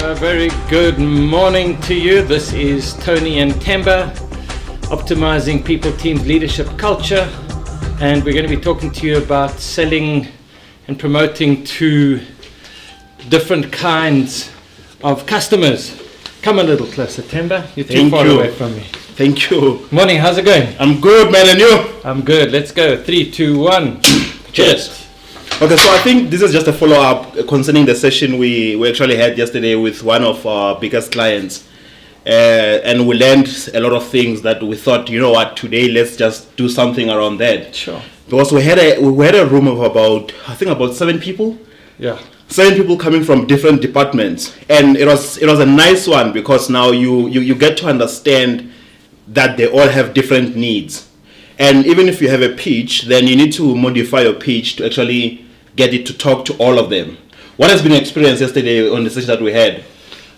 A very good morning to you. This is Tony and Themba, optimizing people, teams, leadership, culture, and we're going to be talking to you about selling and promoting to different kinds of customers. Come a little closer, Themba. You're too far away from me. Thank you. Morning, how's it going? I'm good, man, and you? I'm good. Let's go. 3, 2, 1. Cheers. Okay, so I think this is just a follow-up concerning the session we actually had yesterday with one of our biggest clients. And we learned a lot of things that we thought, you know what, today let's just do something around that. Sure. Because we had a room of about 7 people. Yeah. 7 people coming from different departments. And it was a nice one because now you get to understand that they all have different needs. And even if you have a pitch, then you need to modify your pitch to actually get it to talk to all of them. What has been your experience yesterday on the session that we had?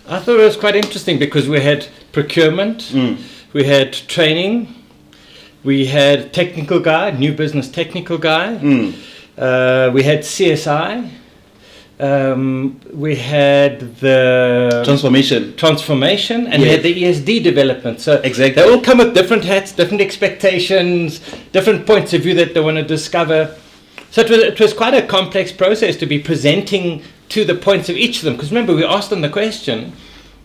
I thought it was quite interesting because we had procurement, we had training, we had technical guy, new business technical guy, we had CSI, we had the transformation, and we had the ESD development. So exactly, they all come with different hats, different expectations, different points of view that they want to discover. So it was quite a complex process to be presenting to the points of each of them. Because remember, we asked them the question,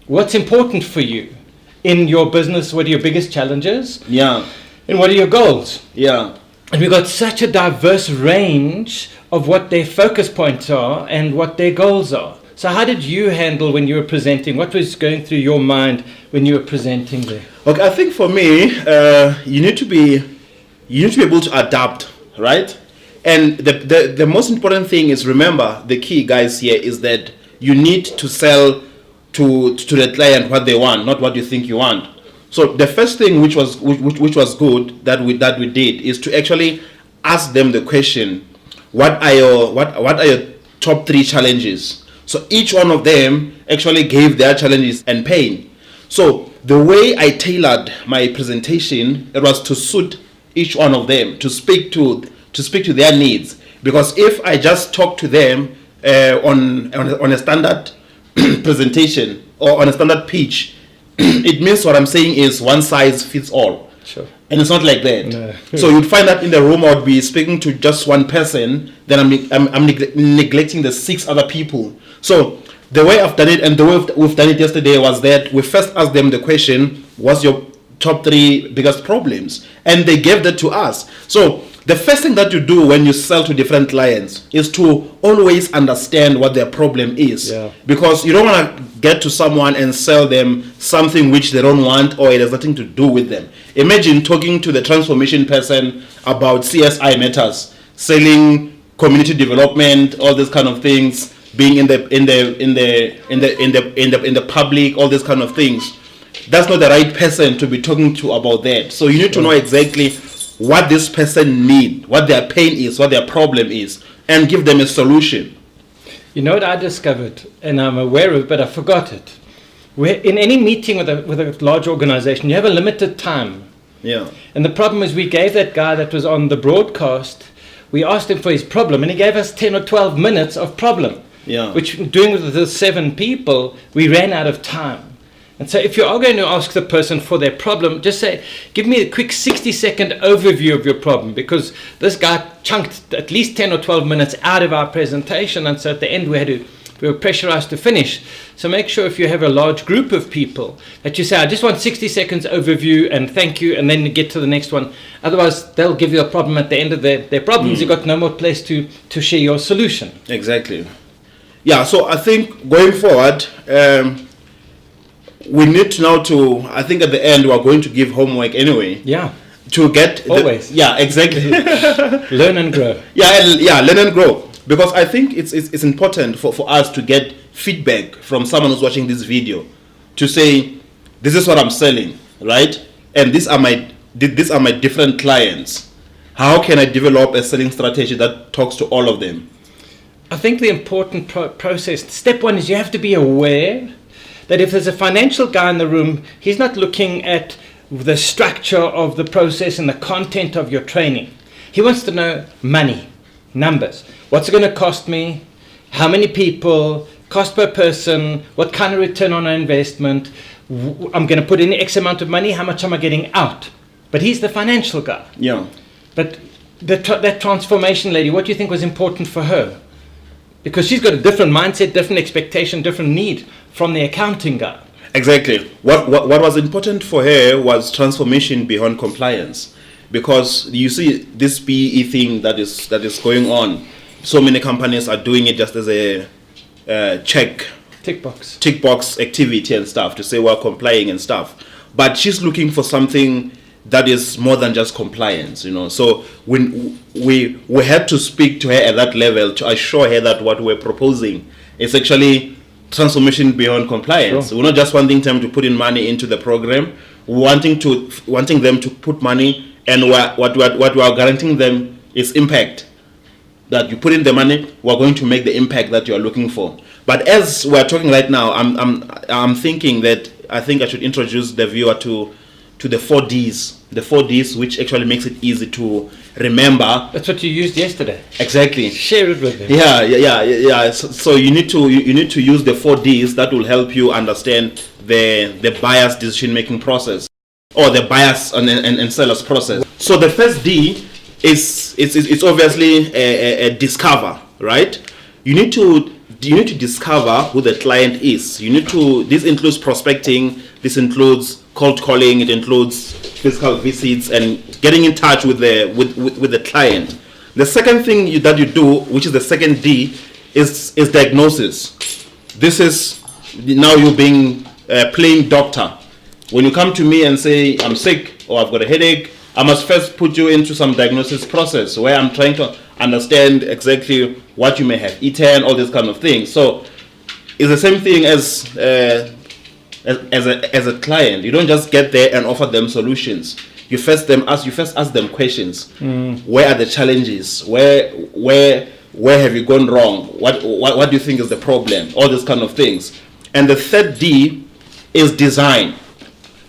what's important for you in your business? What are your biggest challenges? Yeah. And what are your goals? Yeah. And we got such a diverse range of what their focus points are and what their goals are. So how did you handle when you were presenting? What was going through your mind when you were presenting there? Okay, I think for me, you need to be able to adapt, right? And the most important thing is, remember, the key, guys, here is that you need to sell to the client what they want, not what you think you want. So the first thing which was good that we did is to actually ask them the question, what are your top 3 challenges? So each one of them actually gave their challenges and pain. So the way I tailored my presentation, it was to suit each one of them, to speak to their needs. Because if I just talk to them on a standard presentation or on a standard pitch, it means what I'm saying is one size fits all. Sure. And it's not like that. No. So you'd find that in the room I would be speaking to just one person, then I'm neglecting the 6 other people. So the way I've done it and the way we've done it yesterday was that we first asked them the question, what's your top 3 biggest problems? And they gave that to us. So the first thing that you do when you sell to different clients is to always understand what their problem is. Yeah. Because you don't want to get to someone and sell them something which they don't want or it has nothing to do with them. Imagine talking to the transformation person about CSI matters, selling community development, all these kind of things, being in the public, all these kind of things. That's not the right person to be talking to about that. So you need to know exactly what this person needs, what their pain is, what their problem is, and give them a solution. You know what I discovered, and I'm aware of it, but I forgot it. In any meeting with a large organization, you have a limited time. Yeah. And the problem is we gave that guy that was on the broadcast, we asked him for his problem, and he gave us 10 or 12 minutes of problem. Yeah. Which, doing with the 7 people, we ran out of time. And so if you are going to ask the person for their problem, just say, give me a quick 60-second overview of your problem, because this guy chunked at least 10 or 12 minutes out of our presentation, and so at the end we were pressurized to finish. So make sure if you have a large group of people that you say, I just want 60 seconds overview and thank you, and then you get to the next one. Otherwise, they'll give you a problem at the end of their problems. You've got no more place to share your solution. Exactly. Yeah, so I think going forward, we need to now I think at the end we are going to give homework anyway. Yeah. To get always. Yeah, exactly. Learn and grow. Yeah, learn and grow. Because I think it's important for us to get feedback from someone who's watching this video to say, this is what I'm selling, right? And these are my different clients. How can I develop a selling strategy that talks to all of them? I think the important process, step 1 is you have to be aware that if there's a financial guy in the room, he's not looking at the structure of the process and the content of your training. He wants to know money, numbers. What's it going to cost me? How many people? cost per person, what kind of return on our investment, I'm going to put in X amount of money, how much am I getting out? But he's the financial guy. Yeah. But that transformation lady, what do you think was important for her? Because she's got a different mindset, different expectation, different need from the accounting guy. Exactly. What was important for her was transformation beyond compliance, because you see this PE thing that is going on. So many companies are doing it just as a tick box activity and stuff to say we're complying and stuff. But she's looking for something that is more than just compliance, So when we had to speak to her at that level to assure her that what we're proposing is actually transformation beyond compliance. Sure. We're not just wanting them to put in money into the program. We're wanting them to put money, and what we are guaranteeing them is impact. That you put in the money, we're going to make the impact that you are looking for. But as we're talking right now, I'm thinking that I think I should introduce the viewer to the 4Ds. The 4Ds, which actually makes it easy to remember. That's what you used yesterday. Exactly. Share it with them. Yeah. So you need to use the 4Ds that will help you understand the buyer's decision-making process, or the buyer's and seller's process. So the first D is it's obviously a discover, right? You need to discover who the client is. This includes prospecting, this includes cold calling, it includes physical visits and getting in touch with the client. The second thing that you do, which is the second D, is diagnosis. This is now you being playing doctor. When you come to me and say I'm sick or I've got a headache, I must first put you into some diagnosis process where I'm trying to understand exactly what you may have eaten, all these kind of things. So it's the same thing as a client. You don't just get there and offer them solutions. You first ask them questions. Where are the challenges? Where have you gone wrong? What do you think is the problem? All these kind of things. And the third D is design.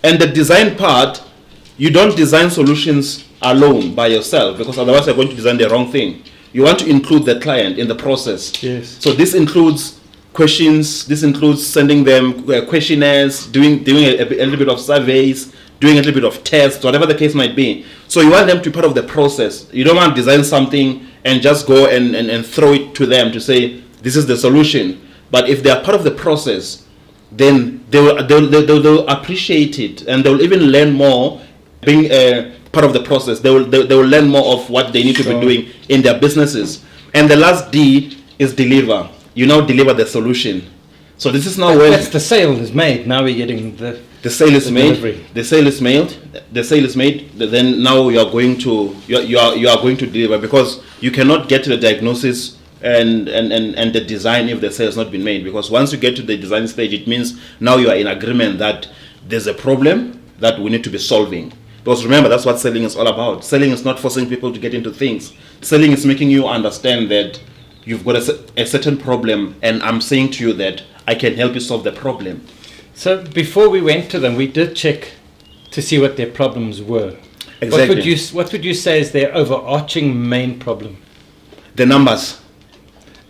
And the design part, you don't design solutions alone by yourself, because otherwise you're going to design the wrong thing. You want to include the client in the process. Yes. So this includes questions. This includes sending them questionnaires, doing a little bit of surveys, doing a little bit of tests, whatever the case might be. So you want them to be part of the process. You don't want to design something and just go and throw it to them to say this is the solution. But if they are part of the process, then they'll appreciate it, and they'll even learn more. Being part of the process, they will learn more of what they need to be doing in their businesses. And the last D is deliver. You now deliver the solution. So this is now when that's the sale is made. Now we're getting the sale is made. Delivery. The sale is made. The sale is made. Then now you are going to deliver, because you cannot get to the diagnosis and the design if the sale has not been made. Because once you get to the design stage, it means now you are in agreement that there's a problem that we need to be solving. Because remember, that's what selling is all about. Selling is not forcing people to get into things. Selling is making you understand that you've got a certain problem, and I'm saying to you that I can help you solve the problem. So before we went to them, we did check to see what their problems were. Exactly. What would you say is their overarching main problem? The numbers.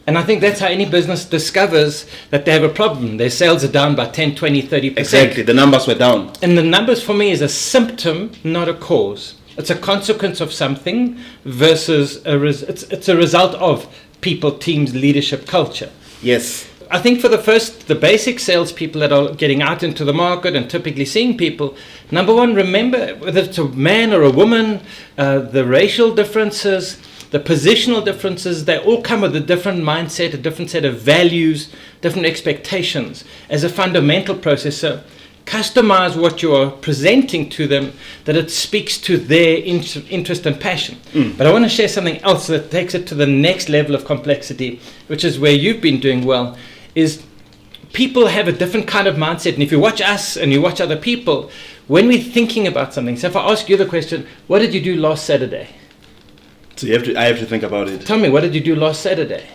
And I think that's how any business discovers that they have a problem. Their sales are down by 10, 20, 30%. Exactly, the numbers were down. And the numbers for me is a symptom, not a cause. It's a consequence of something versus it's a result of people, teams, leadership, culture. Yes. I think for the basic salespeople that are getting out into the market and typically seeing people, number one, remember whether it's a man or a woman, the racial differences, the positional differences, they all come with a different mindset, a different set of values, different expectations as a fundamental process. So customize what you are presenting to them, that it speaks to their interest and passion. But I want to share something else that takes it to the next level of complexity, which is where you've been doing well, is people have a different kind of mindset. And if you watch us and you watch other people, when we're thinking about something, so if I ask you the question, what did you do last Saturday? So I have to think about it. Tell me, what did you do last Saturday?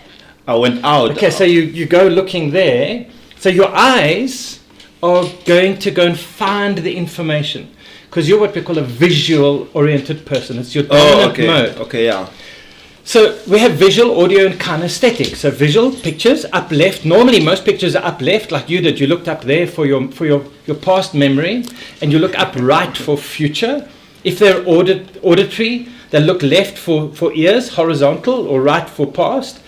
I went out. Okay, so you go looking there. So your eyes are going to go and find the information, because you're what we call a visual-oriented person. It's your dominant mode. Okay, yeah. So we have visual, audio, and kinesthetic. So visual, pictures, up left. Normally most pictures are up left, like you did. You looked up there for your past memory, and you look up right for future. If they're auditory, they'll look left for ears, horizontal, or right for past.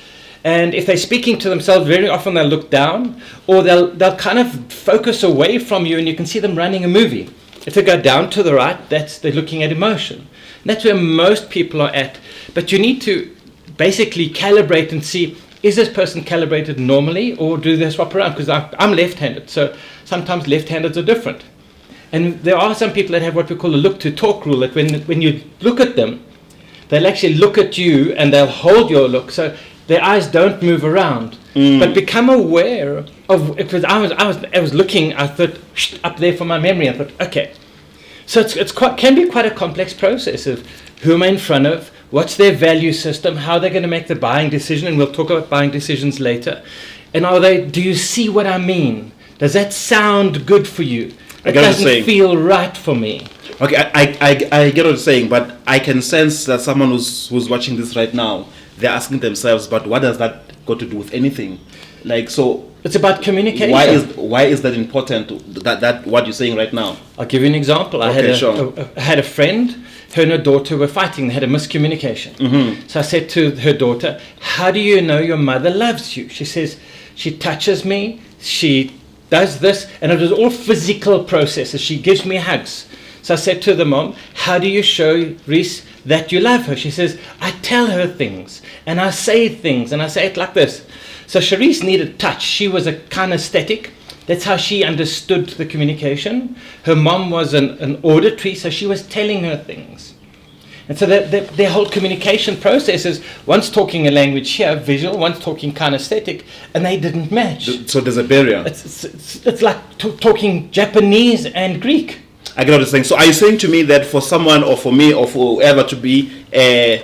And if they're speaking to themselves, very often they'll look down, or they'll kind of focus away from you, and you can see them running a movie. If they go down to the right, they're looking at emotion. And that's where most people are at. But you need to basically calibrate and see, is this person calibrated normally, or do they swap around? Because I'm left-handed, so sometimes left-handeds are different. And there are some people that have what we call a look-to-talk rule, that when you look at them, they'll actually look at you and they'll hold your look. So their eyes don't move around. But become aware of, because I was looking, I thought, up there for my memory, I thought, okay. So it's can be quite a complex process of who am I in front of, what's their value system, how they're going to make the buying decision, and we'll talk about buying decisions later. And do you see what I mean? Does that sound good for you? It doesn't feel right for me. Okay, I get what you're saying, but I can sense that someone who's watching this right now, they're asking themselves, but what does that got to do with anything? Like, so it's about communication. Why is that important? That what you're saying right now? I'll give you an example. I had a friend. Her and her daughter were fighting. They had a miscommunication. So I said to her daughter, "How do you know your mother loves you?" She says, "She touches me. She does this," and it was all physical processes. She gives me hugs. So I said to the mom, "How do you show Reese that you love her?" She says, "I tell her things and I say things, and I say it like this." So Charisse needed touch. She was a kinesthetic. That's how she understood the communication. Her mom was an auditory, so she was telling her things. And so their whole communication process is one's talking a language here, visual, one's talking kinesthetic, and they didn't match. So there's a barrier. It's like talking Japanese and Greek. I get what you're saying. So are you saying to me that for someone, or for me, or for whoever to be a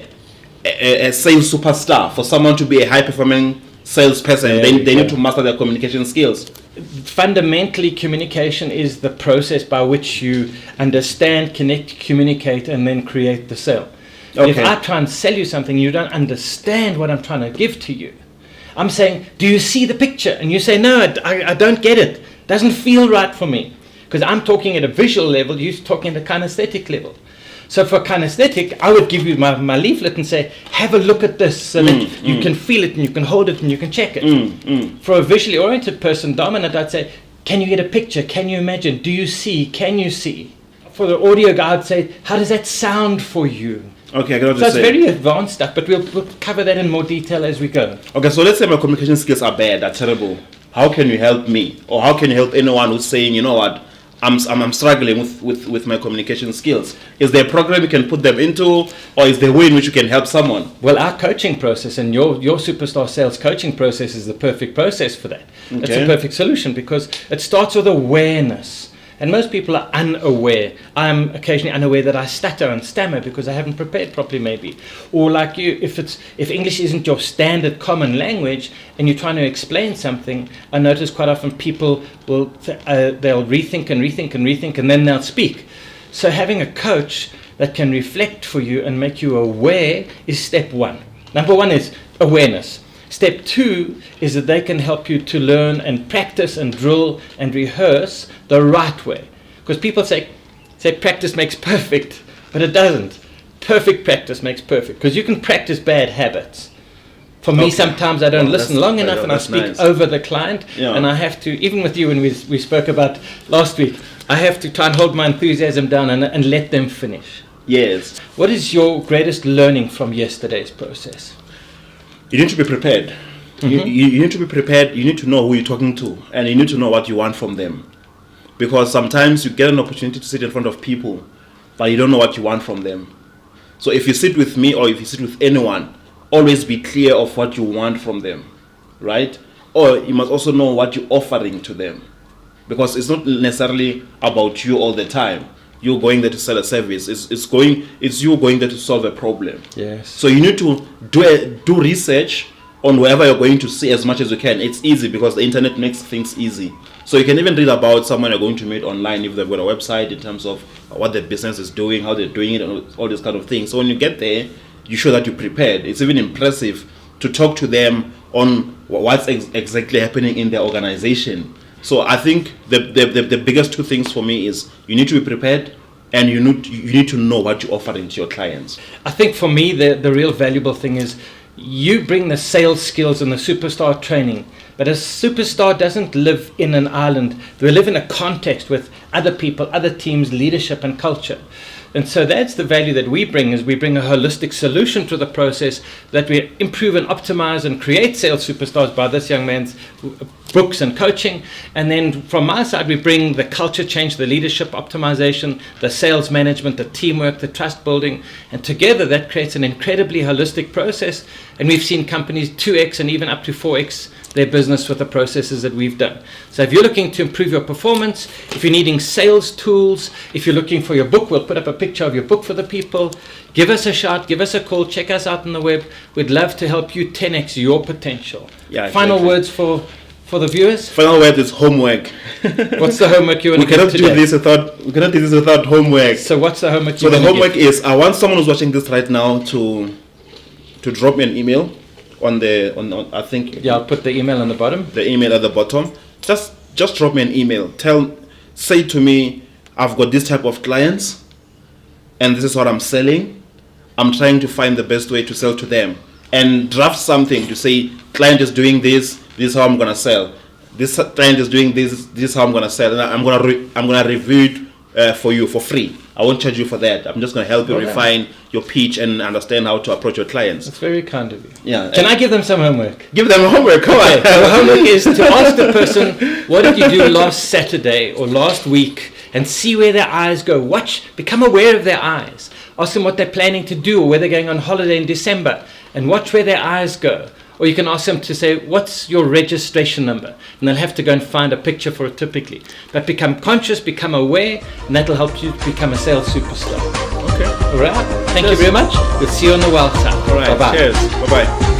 sales superstar, for someone to be a high-performing salesperson, they need to master their communication skills? Fundamentally, communication is the process by which you understand, connect, communicate, and then create the sale. Okay. If I try and sell you something, you don't understand what I'm trying to give to you. I'm saying, do you see the picture? And you say, no, I don't get it. Doesn't feel right for me. Because I'm talking at a visual level, you're talking at a kinesthetic level. So for kinesthetic, I would give you my leaflet and say, have a look at this so that you can feel it and you can hold it and you can check it. For a visually oriented person, dominant, I'd say, can you get a picture? Can you imagine? Do you see? Can you see? For the audio guy, I'd say, how does that sound for you? Okay, I got so it's very advanced stuff, but we'll cover that in more detail as we go. Okay, so let's say my communication skills are bad, are terrible. How can you help me? Or how can you help anyone who's saying, you know what, I'm struggling with my communication skills? Is there a program you can put them into, or is there a way in which you can help someone? Well, our coaching process and your superstar sales coaching process is the perfect process for that. Okay. It's a perfect solution because it starts with awareness. And most people are unaware. I'm occasionally unaware that I stutter and stammer because I haven't prepared properly, maybe. Or like you, if English isn't your standard common language and you're trying to explain something, I notice quite often people will they'll rethink and then they'll speak. So having a coach that can reflect for you and make you aware is step one. Number one is awareness. Step two is that they can help you to learn and practice and drill and rehearse the right way. Because people say practice makes perfect, but it doesn't. Perfect practice makes perfect. Because you can practice bad habits. For me, sometimes I don't listen long enough and I speak over the client. Yeah. And I have to, even with you when we spoke about last week, I have to try and hold my enthusiasm down and let them finish. Yes. What is your greatest learning from yesterday's process? You need to be prepared. You need to be prepared. You need to know who you're talking to, and you need to know what you want from them. Because sometimes you get an opportunity to sit in front of people, but you don't know what you want from them. So if you sit with me or if you sit with anyone, always be clear of what you want from them, right? Or you must also know what you're offering to them. Because it's not necessarily about you all the time. You're going there to sell a service. It's you going there to solve a problem. Yes. So you need to do research on wherever you're going to see as much as you can. It's easy because the internet makes things easy. So you can even read about someone you're going to meet online if they've got a website in terms of what their business is doing, how they're doing it, and all these kind of things. So when you get there, you show that you're prepared. It's even impressive to talk to them on what's exactly happening in their organization. So I think the biggest two things for me is you need to be prepared, and you need to know what you're offering to your clients. I think for me, the real valuable thing is you bring the sales skills and the superstar training, but a superstar doesn't live in an island. They live in a context with other people, other teams, leadership and culture. And so that's the value that we bring, is we bring a holistic solution to the process, that we improve and optimize and create sales superstars by this young man's books and coaching. And then from my side, we bring the culture change, the leadership optimization, the sales management, the teamwork, the trust building. And together that creates an incredibly holistic process. And we've seen companies 2x and even up to 4x their business with the processes that we've done. So if you're looking to improve your performance, if you're needing sales tools, if you're looking for your book, we'll put up a picture of your book for the people. Give us a shout, give us a call, check us out on the web. We'd love to help you 10x your potential. Yeah, Final exactly. words for the viewers? Final word is homework. What's the homework you want to give today? We cannot do this without homework. So what's the homework So the homework is, I want someone who's watching this right now to drop me an email on I think. Yeah, I'll put the email on the bottom. The email at the bottom. Just drop me an email. Say to me, I've got this type of clients, and this is what I'm selling. I'm trying to find the best way to sell to them, and draft something to say, client is doing this. This is how I'm gonna sell. This client is doing this. This is how I'm gonna sell, and I'm gonna review it for you for free. I won't charge you for that. I'm just gonna help you refine your pitch and understand how to approach your clients. That's very kind of you. Yeah. Can I give them some homework? Give them homework. Come on. The homework is to ask the person, what did you do last Saturday or last week, and see where their eyes go. Become aware of their eyes. Ask them what they're planning to do, or where they're going on holiday in December, and watch where their eyes go. Or you can ask them to say, what's your registration number? And they'll have to go and find a picture for it typically. But become conscious, become aware, and that'll help you become a sales superstar. Okay. All right. Thank you very much. We'll see you on the wild side. All right. Bye-bye. Cheers. Bye-bye.